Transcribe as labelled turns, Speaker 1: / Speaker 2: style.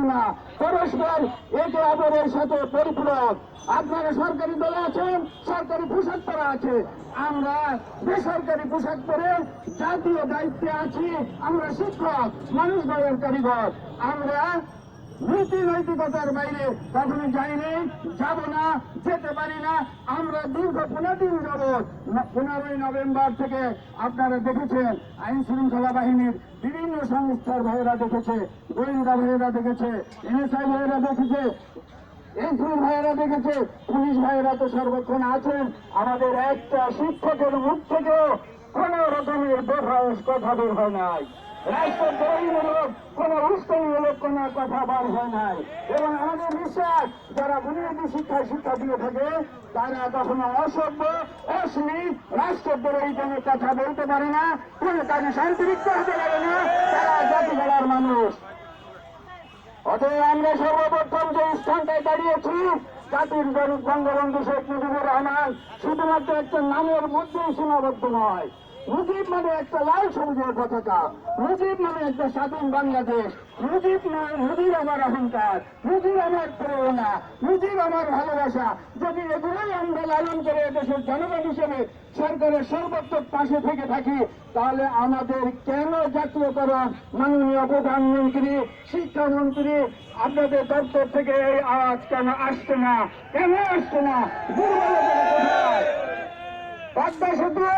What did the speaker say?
Speaker 1: হয় না, পরস্পর একে অপরের সাথে পরিপূরক। আপনারা সরকারি দলে আছেন, সরকারি পোশাক পরা আছে, আমরা বেসরকারি পোশাক পরে জাতীয় দায়িত্বে আছি। আমরা শিক্ষক, মানুষ গড়ার কারিগর। আমরা নীতি নৈতিকতার বাইরে কখনো যাইনি, যাব না, যেতে পারি না। আমরা দীর্ঘ 15 দিন যাবৎ 15ই নভেম্বর থেকে আপনারা দেখেছেন আইন শৃঙ্খলা বাহিনীর বিভিন্ন সংস্থার ভাইয়েরা দেখেছে, গোয়েন্দা ভাইয়েরা দেখেছে, এনএসআই ভাইয়েরা দেখেছে, এনসির ভাইয়েরা দেখেছে, পুলিশ ভাইয়েরা তো সর্বক্ষণ আছেন। আমাদের একটা শিক্ষকের মুখ থেকেও কোন রকমের বেফাস কথা বের হয় নাই, রাষ্ট্রদ্রোহীমূলক কোন উস্কানিমূলক কোন কথা বার হয় নাই। এবং আমাদের বিশ্বাস, যারা বুনিয়াদী শিক্ষায় শিক্ষা দিয়ে থাকে তারা কখনো অসভ্য, অশ্লীল, রাষ্ট্রদ্রোহী কোনো কথা বলতে পারে না, কোনো কাজে শান্তিরিক্ত হতে পারে না। তারা জাতি গড়ার মানুষ। অতএব আমরা সর্বপ্রথম যে স্থানটায় দাঁড়িয়েছি, জাতির জনক বঙ্গবন্ধু শেখ মুজিবুর রহমান শুধুমাত্র একটা নামের মধ্যেই সীমাবদ্ধ নয়। মুজিব মানে একটা লাল সবুজের পতাকা, মুজিব মানে একটা স্বাধীন বাংলাদেশ। মুজিব আমার অহংকার, মুজিব আমার প্রেরণা, মুজিব আমার ভালোবাসা। যদি এগুলোই আমরা লালন করে দেশের জনগণ হিসেবে সরকারের সর্বোত্তর পাশে থেকে থাকি, তাহলে আমাদের কেন জাতীয়করণ, মাননীয় প্রধানমন্ত্রী, শিক্ষামন্ত্রী, আপনাদের দপ্তর থেকে এই আওয়াজ কেন আসছে না? কেন আসছে না? দুর্বলতা কোথায়? পদ্মা সেতু